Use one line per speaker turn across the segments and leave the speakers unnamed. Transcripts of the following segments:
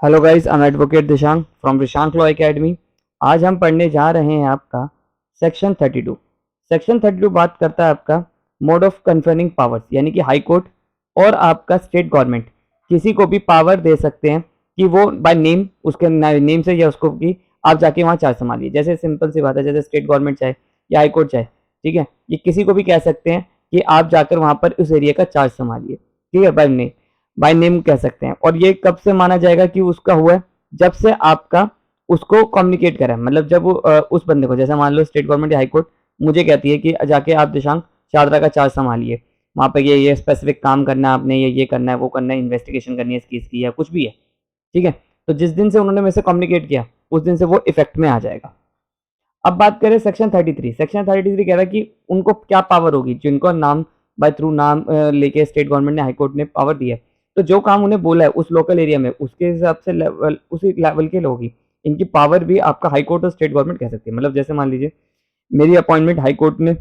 Hello guys, I am advocate Dishank from Dishank law academy. आज हम पढ़ने जा रहे हैं आपका सेक्शन 32। सेक्शन 32 बात करता है आपका मोड ऑफ कन्फर्निंग पावर्स, यानी कि हाई कोर्ट और आपका स्टेट गवर्नमेंट किसी को भी पावर दे सकते हैं कि वो बाय नेम, उसके नेम से या उसको कि आप जाके वहाँ चार्ज संभालिए। जैसे सिंपल सी बात है, जैसे स्टेट गवर्नमेंट चाहे या हाई कोर्ट चाहे, ठीक है, ये किसी को भी कह सकते हैं कि आप जाकर वहाँ पर उस एरिया का चार्ज संभालिए, ठीक है, बाय नेम कह सकते हैं। और ये कब से माना जाएगा कि उसका हुआ है? जब से आपका उसको कम्युनिकेट करा है, मतलब जब उस बंदे को, जैसे मान लो स्टेट गवर्नमेंट या हाई कोर्ट मुझे कहती है कि जाके आप दिशांक शारदा का चार्ज संभालिए, वहाँ पे ये स्पेसिफिक काम करना है आपने, ये करना है, वो करना है, इन्वेस्टिगेशन करनी है इस केस की या कुछ भी है, ठीक है। तो जिस दिन से उन्होंने मेरे से कम्युनिकेट किया उस दिन से वो इफेक्ट में आ जाएगा। अब बात करें सेक्शन 33। सेक्शन 33 कह रहा है कि उनको क्या पावर होगी, जिनको नाम बाय थ्रू नाम लेके स्टेट गवर्नमेंट ने हाई कोर्ट ने पावर दी है, तो जो काम उन्हें बोला है उस लोकल एरिया में उसके हिसाब से लेवल उसी लेवल के लोग ही इनकी पावर भी आपका हाई कोर्ट और स्टेट गवर्नमेंट कह सकती है। मतलब जैसे मान लीजिए मेरी अपॉइंटमेंट हाई कोर्ट ने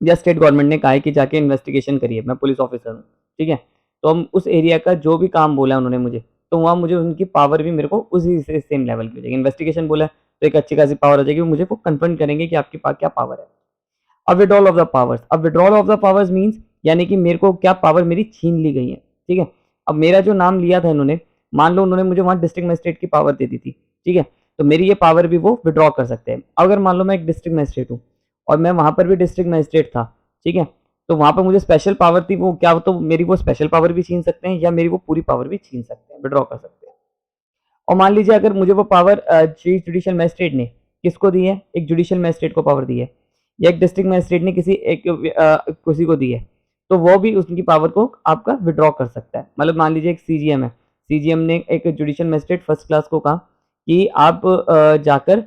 या स्टेट गवर्नमेंट ने कहा है कि जाके इन्वेस्टिगेशन करिए, मैं पुलिस ऑफिसर हूँ, ठीक है, तो हम उस एरिया का जो भी काम बोला है उन्होंने मुझे, तो वहाँ मुझे उनकी पावर भी मेरे को उसी से सेम लेवल की हो जाएगी। इन्वेस्टिगेशन बोला है तो एक अच्छी खासी पावर हो जाएगी, मुझे वो कन्फर्म करेंगे कि आपके पास क्या पावर है। अब विड्रॉल ऑफ द पावर्स, अब withdrawal of the powers means यानी कि मेरे को क्या पावर मेरी छीन ली गई है, ठीक है। अब मेरा जो नाम लिया था इन्होंने, मान लो उन्होंने मुझे वहाँ डिस्ट्रिक्ट मजिस्ट्रेट की पावर दे दी थी, ठीक है, तो मेरी ये पावर भी वो विड्रॉ कर सकते हैं। अगर मान लो मैं एक डिस्ट्रिक्ट मजिस्ट्रेट हूँ और मैं वहाँ पर भी डिस्ट्रिक्ट मजिस्ट्रेट था, ठीक है, तो वहाँ पर मुझे स्पेशल पावर थी, वो क्या, तो मेरी वो स्पेशल पावर भी छीन सकते हैं या मेरी वो पूरी पावर भी छीन सकते हैं, विड्रॉ कर सकते हैं। और मान लीजिए अगर मुझे वो पावर चीफ जुडिशियल मजिस्ट्रेट ने किसको दी है, एक जुडिशियल मजिस्ट्रेट को पावर दी है, या एक डिस्ट्रिक्ट मजिस्ट्रेट ने किसी को दी है, तो वो भी उसकी पावर को आपका विड्रॉ कर सकता है। मतलब मान लीजिए एक सीजीएम है, सीजीएम ने एक जुडिशियल मजिस्ट्रेट फर्स्ट क्लास को कहा कि आप जाकर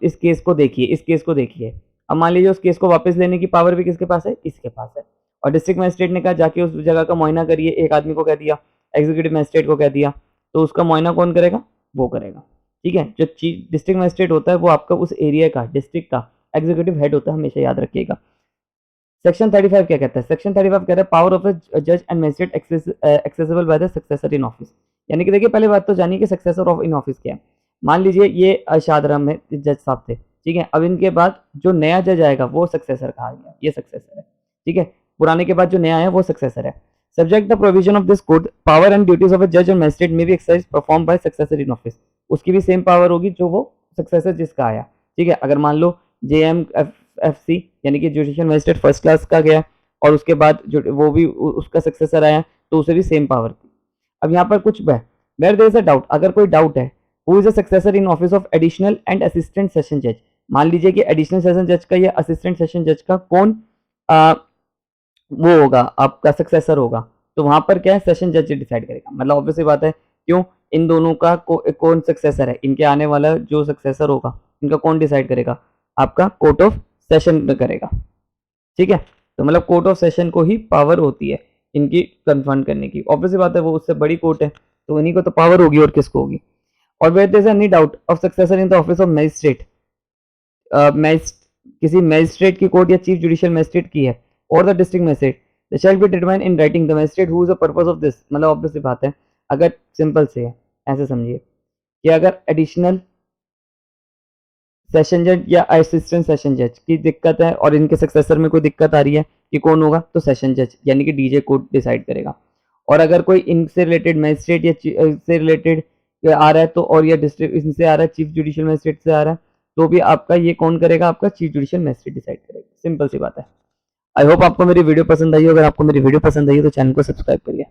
इस केस को देखिए, इस केस को देखिए। अब मान लीजिए उस केस को वापस लेने की पावर भी किसके पास है, इसके पास है। और डिस्ट्रिक्ट मजिस्ट्रेट ने कहा जाके उस जगह का मुआयना करिए, एक आदमी को कह दिया, एग्जीक्यूटिव मजिस्ट्रेट को कह दिया, तो उसका मुआयना कौन करेगा, वो करेगा, ठीक है। जो चीफ डिस्ट्रिक्ट मजिस्ट्रेट होता है वो आपका उस एरिया का, डिस्ट्रिक्ट का एग्जीक्यूटिव हेड होता है, हमेशा याद रखिएगा। सेक्शन 35 क्या कहता है? सेक्शन 35 कह रहा है पावर ऑफ अ जज and magistrate accessible by the successor in office. यानी कि देखिए पहले बात तो जानिए कि सक्सेसर ऑफ इन ऑफिस क्या है। मान लीजिए ये शादराम में जज साहब थे, ठीक है, अब इनके बाद जो नया जज आएगा वो सक्सेसर कहा गया, ये सक्सेसर है, ठीक है, पुराने के बाद जो नया आया वो सक्सेसर है। Subject the provision of this code, power and duties of a जज and magistrate may be exercise perform by successor in office. उसकी भी सेम पावर होगी जो वो सक्सेसर जिसका आया, ठीक है। अगर मान लो JMFC यानी कि जुडिशियल मजिस्ट्रेट फर्स्ट क्लास का गया और उसके बाद जो वो भी उसका सक्सेसर आया, तो उसे भी सेम पावर थी। अब यहाँ पर कुछ where there is a doubt, अगर कोई डाउट है, who is a successor in office of additional and assistant session जज। मान लीजिए कि एडिशनल सेशन जज का या असिस्टेंट सेशन जज का कौन वो होगा, आपका सक्सेसर होगा, तो वहां पर क्या है, सेशन जज डिसाइड करेगा। मतलब ऑब्वियसली बात है, क्यों, इन दोनों का कौन सक्सेसर है, इनके आने वाला जो सक्सेसर होगा इनका कौन डिसाइड करेगा, आपका कोर्ट ऑफ सेशन करेगा, ठीक है। तो मतलब कोर्ट ऑफ सेशन को ही पावर होती है इनकी कन्फर्म करने की। ऑब्वियसली बात है, वो उससे बड़ी कोर्ट है तो उन्हीं को तो पावर होगी, और किसको होगी। और where there is any doubt of successor in the office of magistrate, किसी मजिस्ट्रेट की कोर्ट या चीफ जुडिशियल मजिस्ट्रेट की है, और the district magistrate, they shall be determine in writing the magistrate who is the purpose of this. मतलब obviously बात है, अगर सिंपल से है, ऐसे समझिए कि अगर एडिशनल सेशन जज या असिस्टेंट सेशन जज की दिक्कत है और इनके सक्सेसर में कोई दिक्कत आ रही है कि कौन होगा, तो सेशन जज यानी कि डीजे कोर्ट डिसाइड करेगा। और अगर कोई इनसे रिलेटेड मजिस्ट्रेट या से रिलेटेड आ रहा है, तो और या डिस्ट्रिक्ट इनसे आ रहा है, चीफ जुडिशियल मजिस्ट्रेट से आ रहा है, तो भी आपका ये कौन करेगा, आपका चीफ जुडिशियल मजिस्ट्रेट डिसाइड करेगा। सिंपल सी बात है। आई होप आपको मेरी वीडियो पसंद आई हो। अगर आपको मेरी वीडियो पसंद आई हो तो चैनल को सब्सक्राइब करिए।